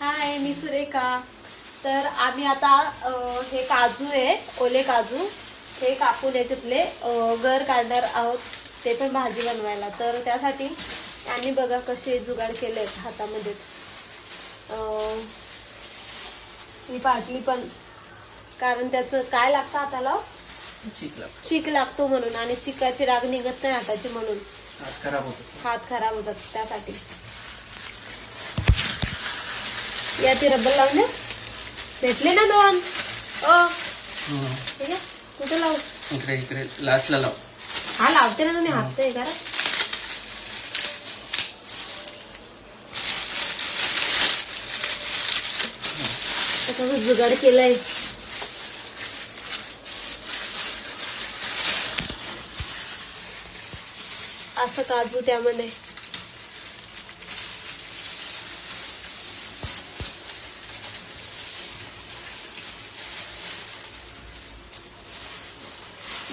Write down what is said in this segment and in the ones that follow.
हाय, मी सुरेखा. तर आम्ही आता हे काजू आहे, ओले काजू, हे कापून याच्यातले गर काढणार आहोत, ते पण भाजी बनवायला. तर त्यासाठी यांनी बघा कसे जुगाड केले हातामध्ये. मी पाटली पण, कारण त्याचं काय लागतं हाताला, चीक लागतो म्हणून, आणि चिकाची डाग निघत नाही हाताची म्हणून हात खराब होतात त्यासाठी. या ती रब्बर लावून दे, भेटले ना दोन. ठीक आहे, कुठे लावू? इकडे लास्टला लाव. हा लावते ना तुम्ही, हात आहे करा. जुगाड केलंय. असं काजू त्यामध्ये.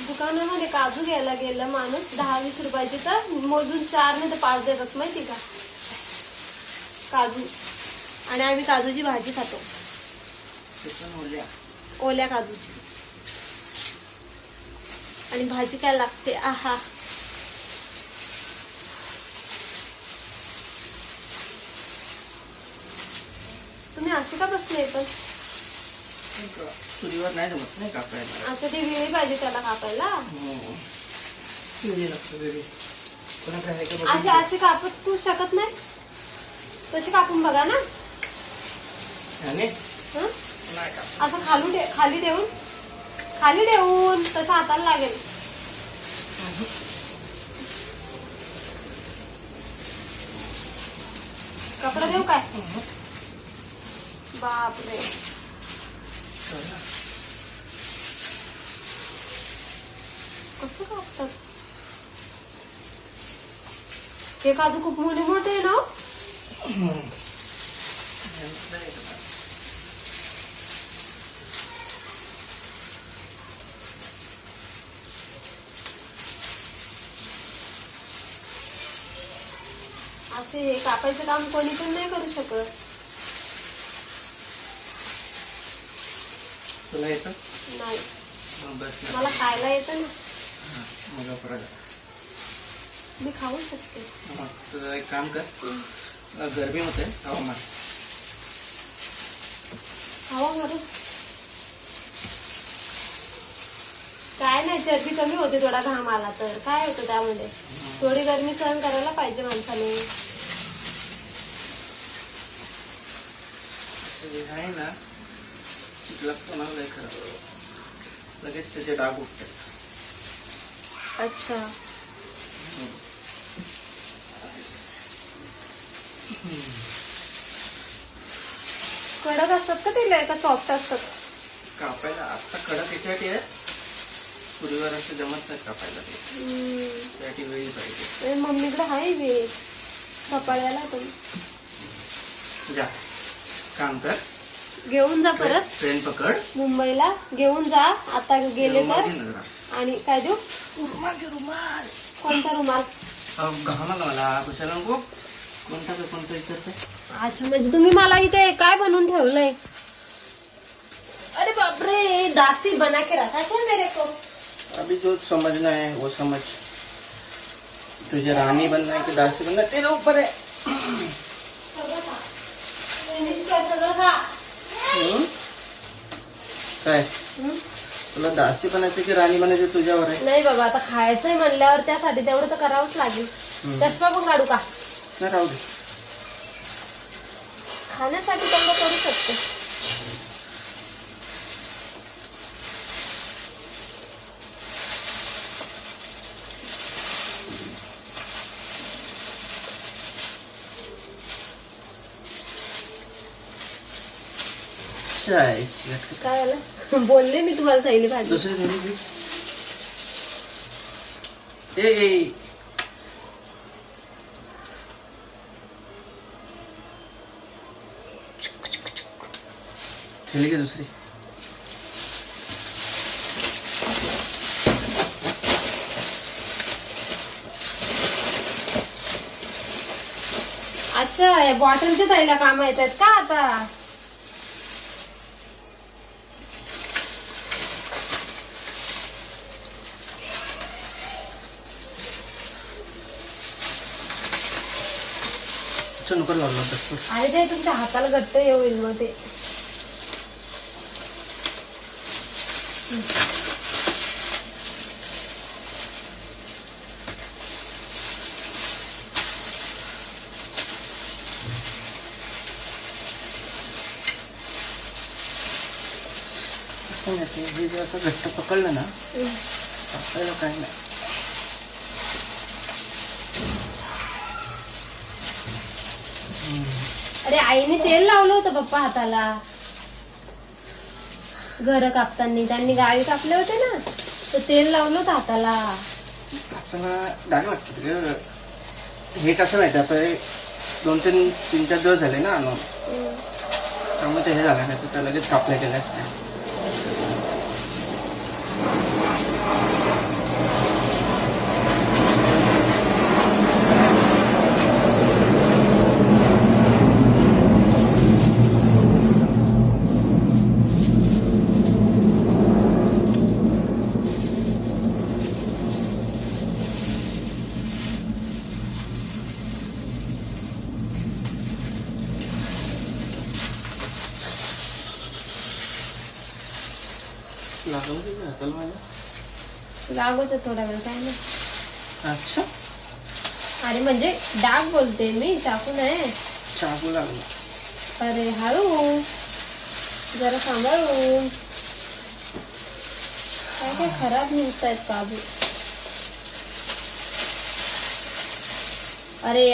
दुकानामध्ये काजू घ्यायला गेलं माणूस 10-20 रुपयाचे, तर मोजून 4 नाही तर 5 देतात, माहिती का काजू. आणि आम्ही काजूची भाजी खातो, ओल्या काजूची. आणि भाजी काय लागते, आहा. तुम्ही अशी का बसले पण? चुलीवर नाही जमत नाही कापायला. आता ती वेळी पाहिजे त्याला कापायला. अशी अशी कापत तू शकत नाही, तशी कापून बघा ना. असं खाली ठेवून तसं हाताला लागेल. कपडा देऊ काय? बापरे, कसं कापतात हे काजू? खूप मोठे मोठे आहे ना. असे हे कापायचं काम कोणी पण नाही करू शकत. तुला येतं? नाही, मला खायला येतं ना, मी खाऊ शकते. तुझं एक काम कर, गरमी होते हवामान, हवा मारू. काय नाही, चरबी कमी होते थोडा घाम आला तर. काय होतं त्यामध्ये, थोडी गरमी सहन करायला पाहिजे माणसाने. आहे ना, चिखलात कोणाला खराब, लगेच त्याचे डाग उठतात. अच्छा, कडक असतात का ते, का सॉफ्ट असतात? कापायला आता कडक याच्यासाठी आहे, चुलीवर असे जमत नाही कापायला, त्यासाठी वेळी पाहिजे. मम्मीकडे आहे वेळ, सपाळ्याला. जा, काम कर, घेऊन जा परत, ट्रेन पकड, मुंबईला घेऊन जा. आता गेले तर. आणि काय देऊ? रुमाल. कोणता रुमाल? घामाला मला कशाला नको, कोणता विचारते. अच्छा, म्हणजे तुम्ही मला इथे काय बनवून ठेवलंय? अरे बापरे, दासी बना के रखा क्या मेरे को? अभी जो समझना है वो समझ. तुझे रानी बनना है कि दासी बनना है, तेरे ऊपर है. सगळं खा. काय तुला दासी बनायचं की राणी बनायचं तुझ्यावर आहे. नाही बाबा, आता खायचंय म्हणल्यावर त्यासाठी तेवढं तर करावंच लागेल. चष्मा पण काढू का? नाही, राहू दे. खाण्यासाठी तेवढं करू शकते. काय झालं? बोलले मी तुम्हाला थैली भाजी. दुसरी थैली ए, थैली की दुसरी. अच्छा, या बॉटलच्या ताईला काम येतात का आता? नको लावलं होतं. अरे ते तुमच्या हाताला घट्ट हे होईल मग ते. हे जर असं घट्ट पकडलं ना पकडायला काय नाही. अरे आईने तेल लावलं होतं पप्पा हाताला घर कापताना. त्यांनी गावी कापले होते ना, तर तेल लावलं होतं हाताला. हाताला डाग लागतात. हे कसं माहिती आता 2-3-4 दिवस झाले ना आणून, त्यामुळे ते हे झालं नाही तर त्या लगेच कापले गेले असते. लागलं तुझ्या हाताला माझ्या? लागत थोडा वेळ, काय नाही. अच्छा, अरे म्हणजे डाग बोलते मी, चाकू नाही. चाकू लागला. अरे हळू जरा सांभाळून. काय काय खराब निघतायत काजू. अरे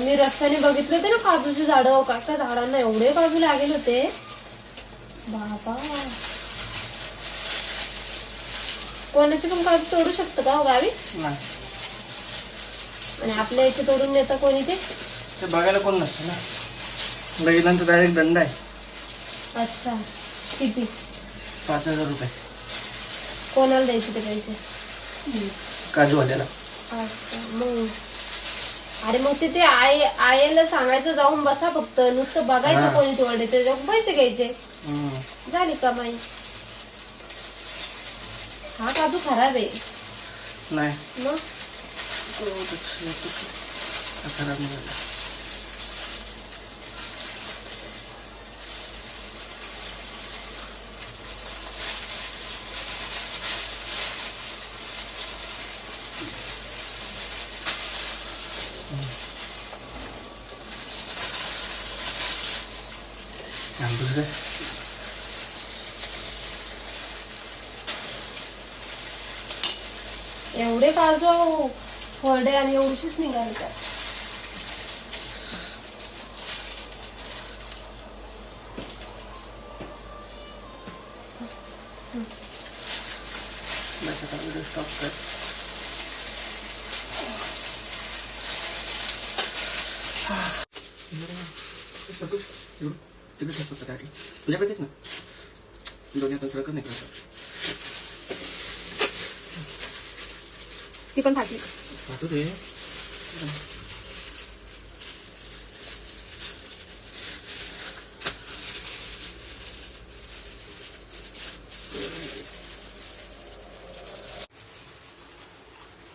मी रस्त्याने बघितले होते ना काजूची झाडं. काय झाडांना एवढे काजू लागेल होते बाबा. कोणाचे पण काजू तोडू शकतो का हो गावी? नाही. आणि आपल्या इथे तोडून नेतं कोणी ते? ते बघायला कोण नसतं ना. बघितल्यानंतर डायरेक्ट दंड आहे. अच्छा, किती? 5,000 रुपये. कोणाला द्यायचे ते पैसे? काजूवाल्याला. अच्छा, मग अरे मग तिथे आईला सांगायचं जाऊन बसा, फक्त नुसतं बघायचं कोणी तोडले, त्याच्या पैसे घ्यायचे, झाली कमाई. हा काजू खराब आहे. नाही मग खराब नाही झाला. दुसरं एवढे काजू फळे आणि एवढीशीच निघाली त्यात. स्टॉप कर. तुझ्याकडेच ना दोन्ही आता सगळं नाही करत. ती पण फाटली. फाटू दे.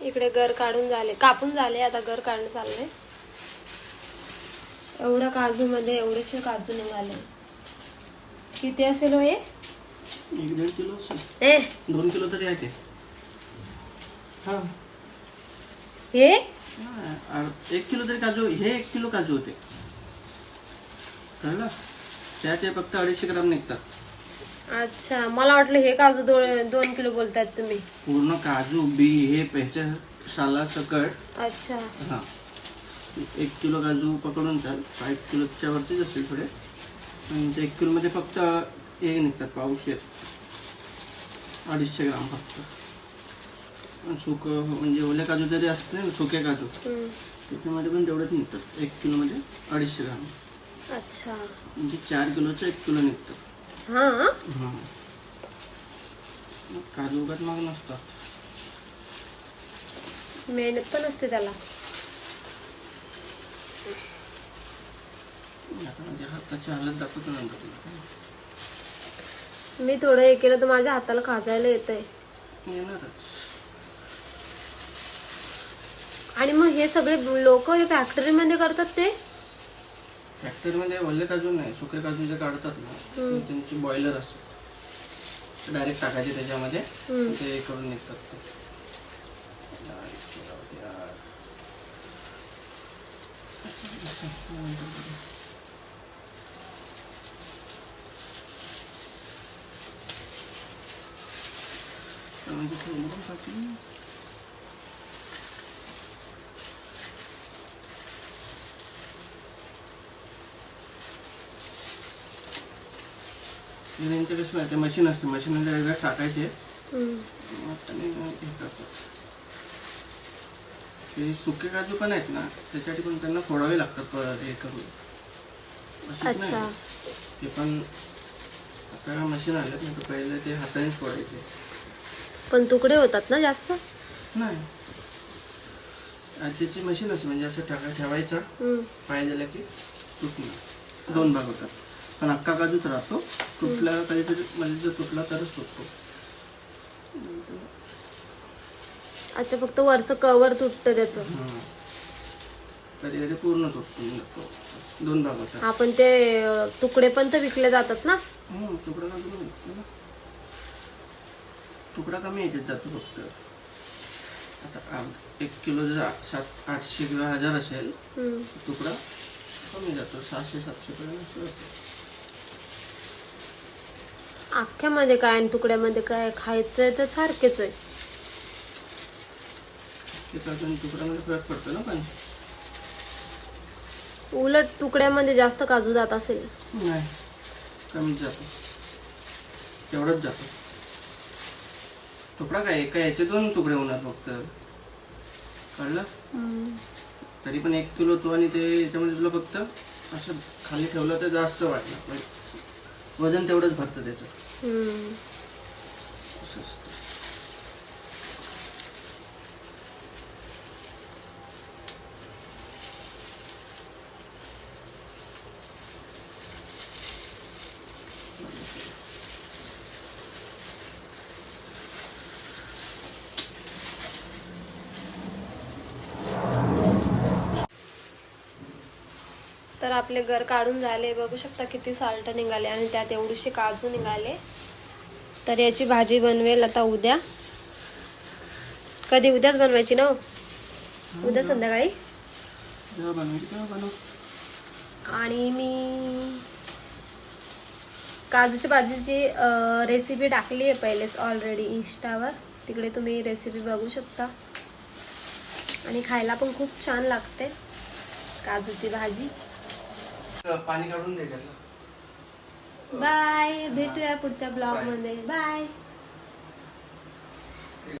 इकडे गर काढून झाले, कापून झाले, आता गर काढणं चाललंय. एवढ्या काजू मध्ये एवढेशे काजू निघाले. किती असेल हो हे? 1-1.5 किलो. 2 किलो तरी आहे ते. हा हे 1 किलो तरी काजू. हे 1 किलो काजू होते, कळलं? त्याचे फक्त 250 ग्राम निघतात. अच्छा, मला वाटलं हे काजू 2 किलो बोलतायत तुम्ही. पूर्ण काजू बी हे ह्याच्या साला सकट. अच्छा, हा 1 किलो काजू पकडून चाल. 1 किलोच्या वरतीच असतील थोडे. 1 किलो मध्ये फक्त हे निघतात, पावशेर 250 ग्राम फक्त. सुक म्हणजे ओले काजू जरी असते ना, सुके काजू त्याच्यामध्ये पण तेवढेच निघतात. 1 किलो मध्ये 250 ग्राम. अच्छा, म्हणजे 4 किलोचं 1 किलो निघतं. हा काजू उगाच महाग नसतात. मेहनत पण असते त्याला. आता माझ्या हाताची हालत दाखवतो नंतर तुला. मी थोडं हे केलं तर माझ्या हाताला खाजायला येतंय. येणारच. आणि मग हे सगळे लोक हे फॅक्टरीमध्ये करतात ते फॅक्टरीमध्ये ओले काजू नाही, सुके काजू जे काढतात ना त्यांची बॉयलर असतात, डायरेक्ट टाकायचे त्याच्यामध्ये ते करून निघतात ते. कसं माहिती मशीन असते, मशीनमध्ये एकदा टाकायचे आणि हे करतात. ते सुके काजू पण आहेत ना त्याच्यासाठी पण त्यांना फोडावे लागतात हे करून. मशीन नाही ते पण आता मशीन आलेत ना, तर पहिले ते हातानेच फोडायचे. पण तुकडे होतात ना जास्त. नाही त्याची मशीन असते, म्हणजे असं ठेवायचा पाय दिला की तुटणार. 2 भाग होतात, पण अख्खा काजूच राहतो. तुटला कधीतरी म्हणजे जर तुटला तरच तुटतो. अच्छा, फक्त वरचं कवर तुटतं त्याचं. कधी कधी पूर्ण तुटतो. 2 भाग होतात. आपण ते तुकडे पण तर विकले जातात ना. तुकडा काजू विकतो ना. तुकडा कमी याच्यात जातो फक्त. आता 1 किलो जर 700-800 किंवा 1000 असेल तुकडा कमी जातो, 600-700 पर्यंत जातो. अख्ख्यामध्ये काय आणि तुकड्यामध्ये काय खायचंय तर सारखेच आहे. तुकड्यामध्ये फरक पडतो ना, पण उलट तुकड्यामध्ये जास्त काजू जात असेल. नाही, कमीच जातो, तेवढंच जातो. तुकडा काय एका याचे 2 तुकडे होणार फक्त, कळलं. तरी पण 1 किलो तो आणि ते याच्यामध्ये तुला फक्त असं खाली ठेवलं तर जास्त वाटणार, वजन तेवढंच भरतं त्याचं. तर आपले घर काढून झाले, बघू शकता किती साल्ट निघाले आणि त्यात एवढीशे काजू निघाले. तर याची भाजी बनवेल आता उद्या. कधी उद्याच बनवायची ना, उद्या संध्याकाळी. आणि मी काजूच्या भाजीची रेसिपी टाकली आहे पहिलेच ऑलरेडी इंस्टावर, तिकडे तुम्ही रेसिपी बघू शकता. आणि खायला पण खूप छान लागते काजूची भाजी. पाणी काढून द्यायचं. बाय, भेटूया पुढच्या ब्लॉग मध्ये. बाय.